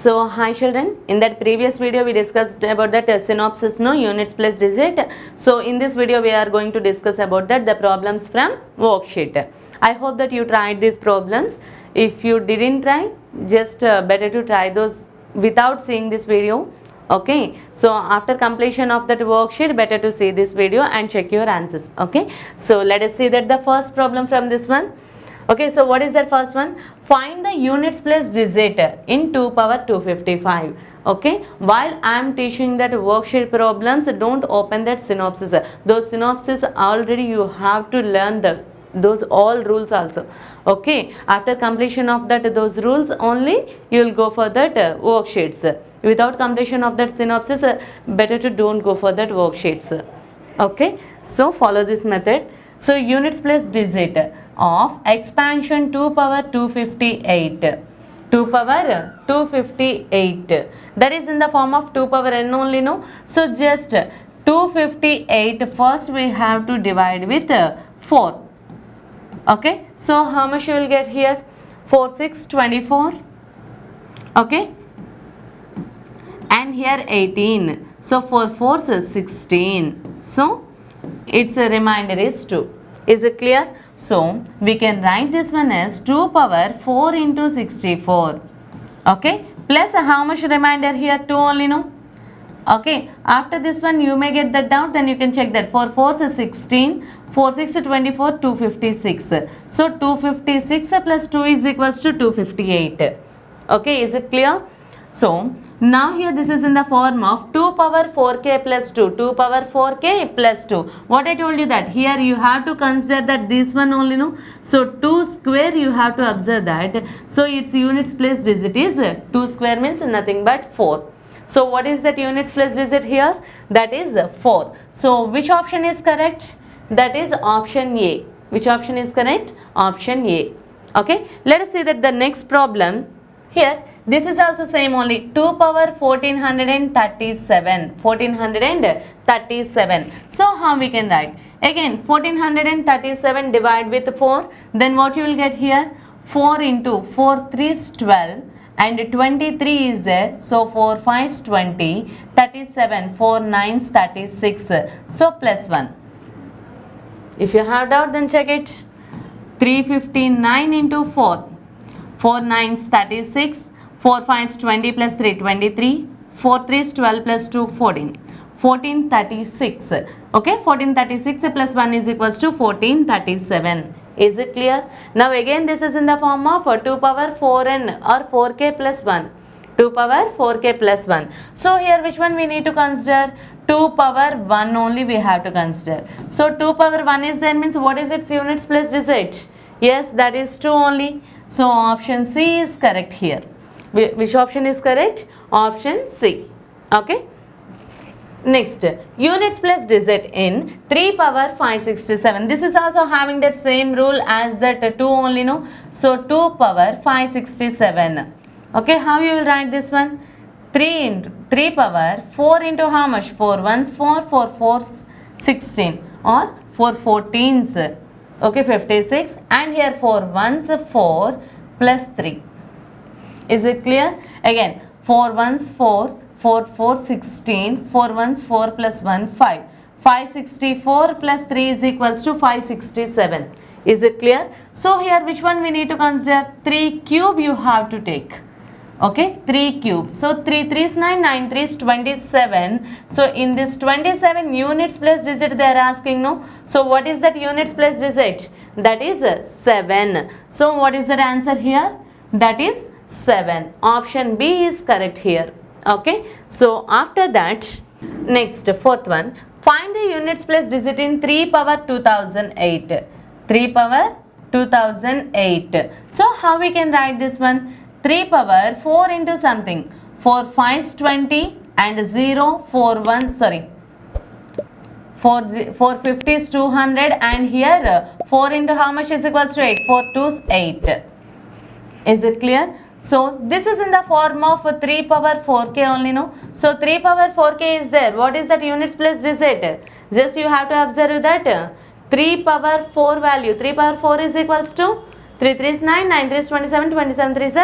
So hi children, in that previous video we discussed about that synopsis, no, units plus digit. So in this video we are going to discuss about that the problems from worksheet. I hope that you tried these problems. If you didn't try, just better to try those without seeing this video. Okay, so after completion of that worksheet, better to see this video and check your answers. Okay, so let us see that the first problem from this one. Okay, so what is that first one? Find the units plus digit in 2 power 255. Okay, while I am teaching that worksheet problems, don't open that synopsis. Those synopsis already you have to learn those all rules also. Okay, after completion of that those rules only you will go for that worksheets. Without completion of that synopsis, better to don't go for that worksheets. Okay, so follow this method. So units plus digit of expansion 2 power 258. 2 power 258. That is in the form of 2 power n only, no? So just 258 first we have to divide with 4. Okay, so how much you will get here? 4 6 24. Okay, and here 18. So 4 4 is 16. So its remainder is 2. Is it clear? So we can write this one as 2 power 4 into 64. Okay, plus how much remainder here? 2 only, no? Okay, after this one you may get that doubt, then you can check that. 4 4 is 16, 4 6 is 24, 256. So 256 plus 2 is equals to 258. Okay, is it clear? So now here this is in the form of 2 power 4k plus 2, 2 power 4k plus 2. What I told you that here you have to consider that this one only, no? So 2 square you have to observe that. So its units plus digit is 2 square means nothing but 4. So what is that units plus digit here? That is 4. So which option is correct? That is option A. Which option is correct? Option A. Okay, let us see that the next problem here. This is also same only 2 power 1437. 1437. So how we can write? Again 1437 divide with 4. Then what you will get here? 4 into 4 3 is 12 and 23 is there. So 4 5 is 20. 37 4 9 is 36. So plus 1. If you have doubt then check it. 359 into 4. 4 9 is 36. 4 5 is 20 plus 3 23. 4 3 is 12 plus 2 14. 1436. Okay, 1436 plus 1 is equals to 1437. Is it clear? Now again this is in the form of 2 power 4n or 4k plus 1. 2 power 4k plus 1. So here which one we need to consider? 2 power 1 only we have to consider. So 2 power 1 is there means what is its units plus digit? Yes, that is 2 only. So option C is correct here. Which option is correct? Option C. Okay. Next, units plus digit in 3 power 567. This is also having that same rule as that 2 only, no? So 2 power 567. Okay, how you will write this one? 3 power 4 into how much? 4 1s 4, 4 4s 16 or 4 14s. Okay, 56 and here 4 1s 4 plus 3. Is it clear? Again 4 1s 4, 4 4 16, 4 1s 4 plus 1 5. 564 plus 3 is equals to 567. Is it clear? So here which one we need to consider? 3 cube you have to take. Okay, 3 cube. So 3 3 is 9, 9 3 is 27. So in this 27 units plus digit they are asking, no? So what is that units plus digit? That is 7. So what is the answer here? That is 7. Option B is correct here. Okay, so after that, next fourth one, find the units plus digit in 3 power 2008. 3 power 2008. So how we can write this one? 3 power 4 into something. 4 5 is 20 and 0 4 1 sorry. 450 is 200 and here 4 into how much is equals to 8? 4 2 is 8. Is it clear? So this is in the form of 3 power 4k only, no? So 3 power 4k is there. What is that units plus digit? Just you have to observe that 3 power 4 value. 3 power 4 is equals to 3 3 is 9, 9 3 is 27, 27 3 is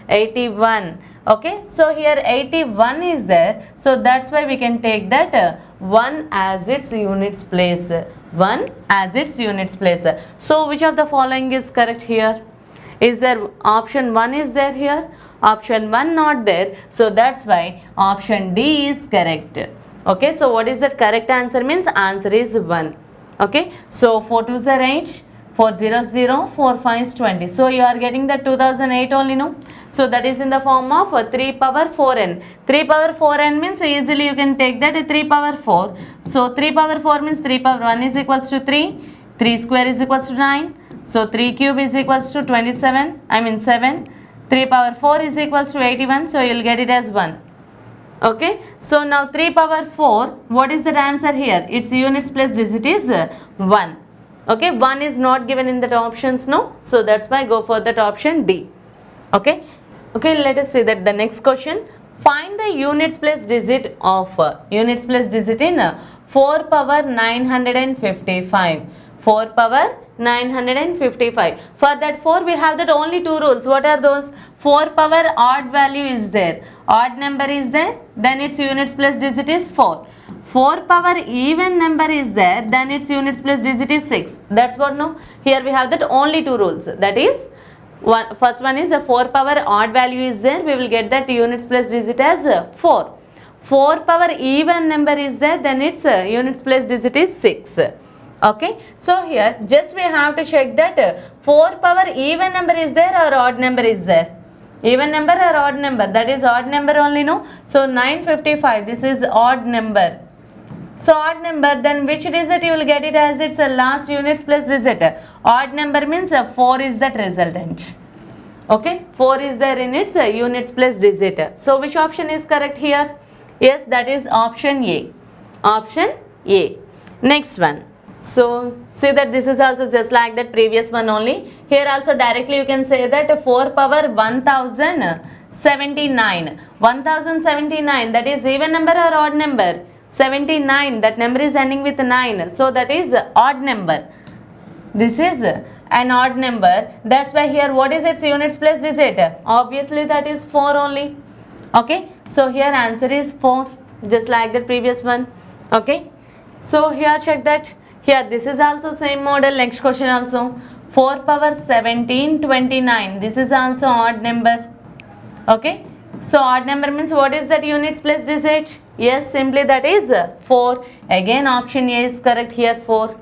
81. Okay, so here 81 is there, so that's why we can take that 1 as its units place. 1 as its units place. So which of the following is correct here? Is there option 1 is there here? Option 1 not there, so that's why option D is correct. Okay, so what is the correct answer? Means answer is 1. Okay, so 4 2s are 8, 4 0s 0, 4 5s 20. So you are getting the 2008 only, no? So that is in the form of 3 power 4n. 3 power 4n means easily you can take that 3 power 4. So 3 power 4 means 3 power 1 is equals to 3. 3 square is equals to 9. So 3 cube is equals to 27. 7. 3 power 4 is equals to 81. So you will get it as 1. Okay. So now 3 power 4. What is the answer here? Its units place digit is 1. Okay. 1 is not given in the options, no. So that's why go for that option D. Okay. Okay, let us see that the next question. Find the units place digit of units place digit in 4 power 955. 4 power 955. For that 4 we have that only two rules. What are those? 4 power odd value is there. Odd number is there. Then its units place digit is 4. 4 power even number is there. Then its units place digit is 6. That's what no. Here we have that only two rules. That is first one is a 4 power odd value is there, we will get that units place digit as 4. 4 power even number is there, then its units place digit is 6. Okay, so here just we have to check that 4 power even number is there or odd number is there. Even number or odd number? That is odd number only, no. So 955, this is odd number. So odd number, then which digit you will get it as its last units place digit? Odd number means 4 is that resultant. Okay, 4 is there in its units place digit. So which option is correct here? Yes, that is option A. Option A. Next one. So see that this is also just like that previous one only. Here also directly you can say that 4 power 1079. 1079, that is even number or odd number? 79, that number is ending with 9, so that is odd number. This is an odd number, that's why here what is its units place digit? Obviously that is 4 only. Okay, so here answer is 4, just like the previous one. Okay, so here check that. Here this is also same model. Next question also 4 power 1729, this is also odd number. Okay, so odd number means what is that units place digit? Yes, simply that is 4. Again option A is correct here, 4.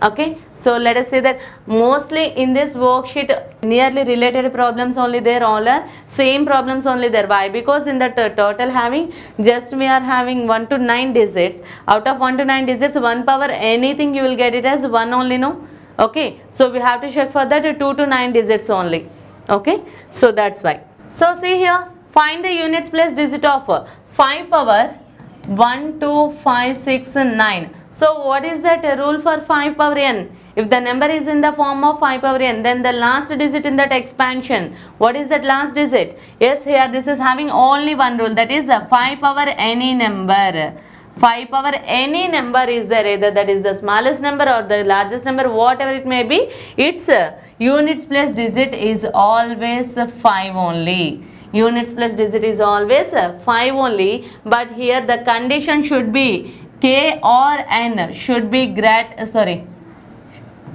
Okay, so let us say that mostly in this worksheet nearly related problems only there, all are same problems only there. Why? Because in the total having just we are having 1 to 9 digits. Out of 1 to 9 digits, 1 power anything you will get it as 1 only, no. Okay, so we have to check for that 2 to 9 digits only. Okay, so that's why. So see here, find the units place digit of 5 power 1, 2, 5, 6, 9. So what is that rule for 5 power n? If the number is in the form of 5 power n, then the last digit in that expansion, what is that last digit? Yes, here this is having only one rule, that is 5 power any number. 5 power any number is there, either that is the smallest number or the largest number, whatever it may be, its units place digit is always 5 only. Units plus digit is always 5 only, but here the condition should be K or N should be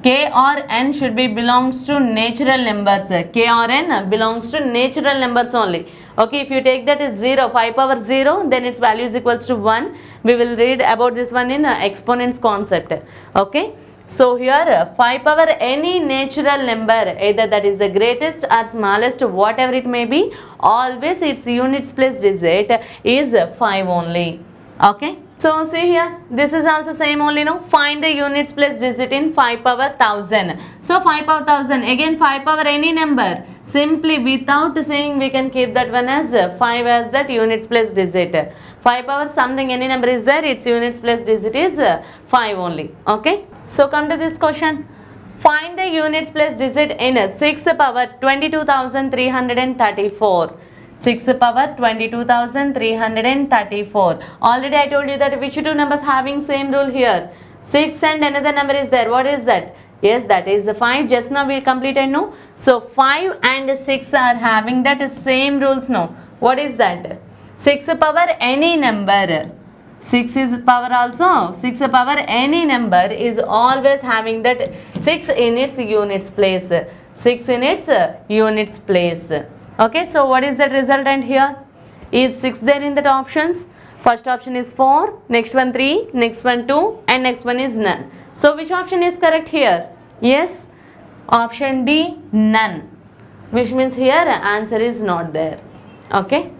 K or N should be belongs to natural numbers. K or N belongs to natural numbers only. Okay, if you take that as 0, 5 power 0, then its value is equals to 1. We will read about this one in exponents concept. Okay. So here 5 power any natural number, either that is the greatest or smallest, whatever it may be, always its units place digit is 5 only. Okay. So see here, this is also same only, no. Find the units place digit in 5 power 1000. So 5 power 1000, again 5 power any number. Simply without saying we can keep that one as 5 as that units place digit. 5 power something any number is there, its units place digit is 5 only. Okay. So come to this question. Find the units place digit in 6 power 22,334. 6 power 22,334. Already I told you that which two numbers having same rule here. 6 and another number is there. What is that? Yes, that is 5. Just now we completed, no? So 5 and 6 are having that same rules, no? What is that? 6 power any number. 6 is power also. 6 power any number is always having that 6 in its units place. 6 in its units place. Okay, so what is that resultant here? Is 6 there in that options? First option is 4, next one 3, next one 2 and next one is none. So which option is correct here? Yes, option D, none. Which means here answer is not there. Okay.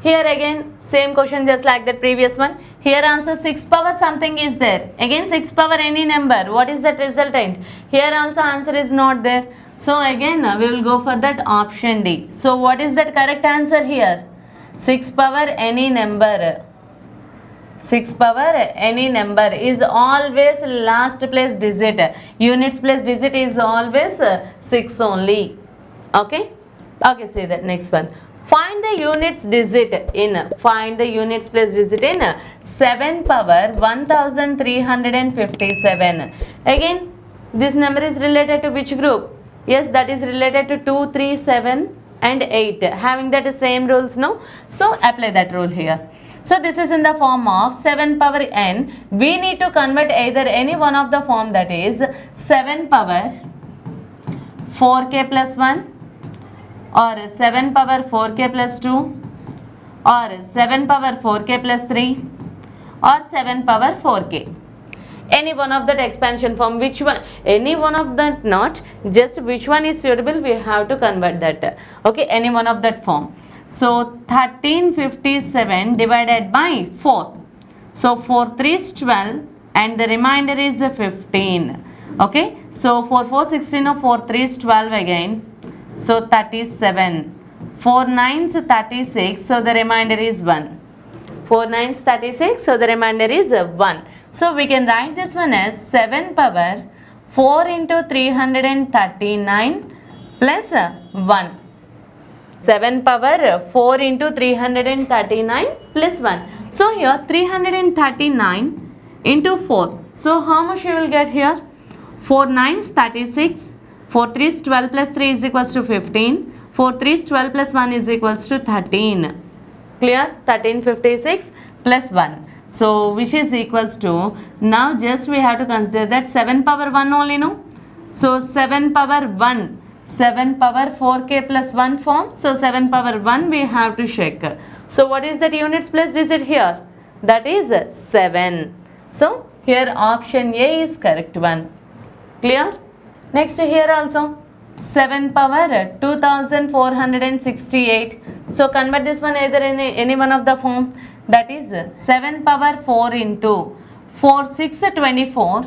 Here again same question just like that previous one. Here answer 6 power something is there. Again 6 power any number. What is that resultant? Here also answer is not there. So again we will go for that option D. So what is that correct answer here? 6 power any number. 6 power any number is always last place digit. Units place digit is always 6 only. Okay. Okay, see that next one. Find the units digit in. Find the units place digit in 7 power 1357. Again this number is related to which group? Yes, that is related to 2, 3, 7 and 8. Having that same rules, no? So apply that rule here. So this is in the form of 7 power n. We need to convert either any one of the form, that is 7 power 4k plus 1 or 7 power 4k plus 2 or 7 power 4k plus 3 or 7 power 4k. Any one of that expansion form, which one, any one of that, not just which one is suitable, we have to convert that. Okay, any one of that form. So 1357 divided by 4. So 4 3 is 12 and the remainder is 15. Okay, so 4 4 16 or 4 3 is 12 again. So 37. 4 9 is 36. So the remainder is 1. 4 9 is 36. So the remainder is 1. So we can write this one as 7 power 4 into 339 plus 1. 7 power 4 into 339 plus 1. So here 339 into 4. So how much you will get here? 4 9 is 36. 4 3 is 12 plus 3 is equals to 15. 4 3 is 12 plus 1 is equals to 13. Clear? 1356 plus 1. So which is equals to, now just we have to consider that 7 power 1 only, no? So 7 power 1, 7 power 4k plus 1 form. So 7 power 1 we have to check. So what is that units place digit here? That is 7. So here option A is correct one. Clear? Next here also 7 power 2468. So convert this one either in any one of the form. That is 7 power 4 into 4 6 24.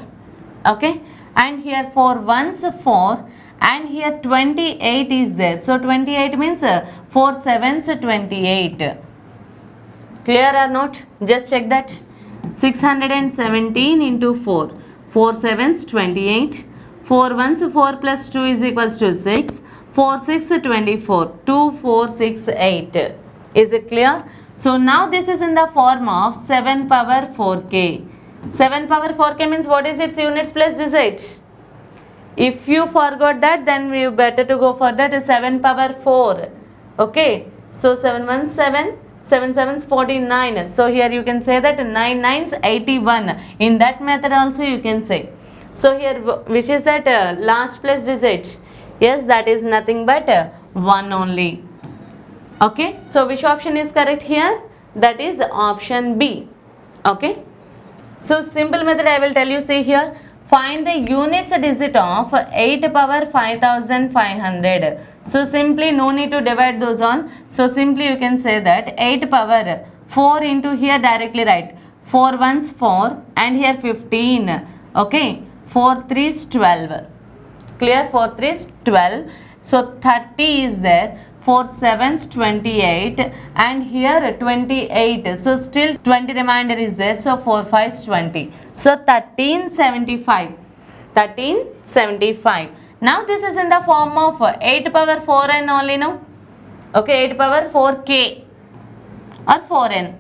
Okay, and here 4 1s 4 and here 28 is there. So 28 means 4 7s 28. Clear or not? Just check that. 617 into 4. 4 7s 28. 4 1s 4 plus 2 is equals to 6. 4 6 24. 2 4 6 8. Is it clear? So now this is in the form of 7 power 4k. 7 power 4k means what is its units place digit? If you forgot that, then we better to go for that 7 power 4. Okay. So 7 1 7. 7 7 is 49. So here you can say that 9 9 is 81. In that method also you can say. So here which is that last place digit? Yes, that is nothing but 1 only. Okay, so which option is correct here? That is option B. Okay, so simple method I will tell you. See here, find the units digit of 8 power 5500. So simply no need to divide those on. So simply you can say that 8 power 4 into here directly write 4 1s 4 and here 15. Okay, 4 3 is 12. Clear? 4 3 is 12. So 30 is there. 4 7s 28 and here 28. So still 20 remainder is there. So 4 5s 20. So 1375. 1375. Now this is in the form of 8 power 4n only, no? Okay, 8 power 4k or 4n.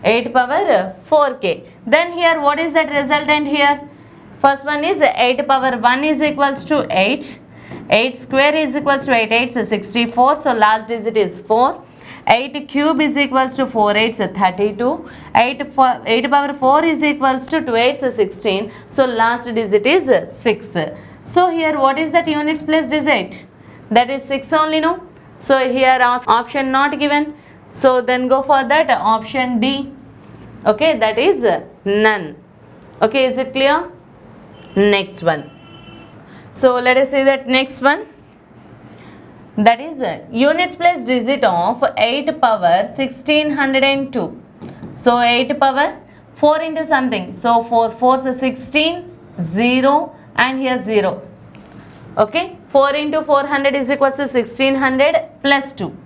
8 power 4k. Then here what is that resultant here? First one is 8 power 1 is equals to 8. 8 square is equals to 8 8 is 64. So last digit is 4. 8 cube is equals to 4 8s 32. 8 power 4 is equals to 2 8s 16. So last digit is 6. So here what is that units place digit? That is 6 only, no? So here option not given. So then go for that option D. Okay, that is none. Okay, is it clear? Next one. So let us see that next one. That is units place digit of 8 power 1602. So 8 power 4 into something. So 4 4s is 16, 0 and here 0. Okay, 4 into 400 is equals to 1600 plus 2.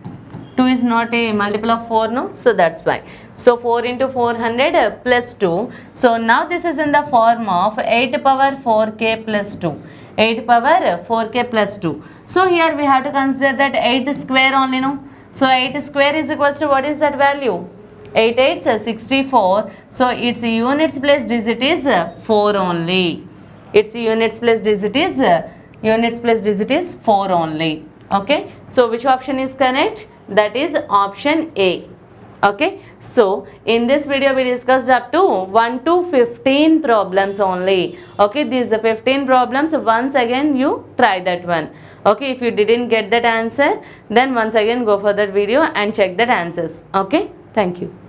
2 is not a multiple of 4, no? So that's why. So 4 into 400 plus 2. So now this is in the form of 8 power 4k plus 2. 8 power 4k plus 2. So here we have to consider that 8 square only, no? So 8 square is equals to what is that value? 8 8s 64. So its units place digit is 4 only. Its units place digit is 4 only. Okay. So which option is correct? That is option A. Okay. So in this video we discussed up to 1 to 15 problems only. Okay. These are 15 problems. Once again you try that one. Okay. If you didn't get that answer, then once again go for that video and check that answers. Okay. Thank you.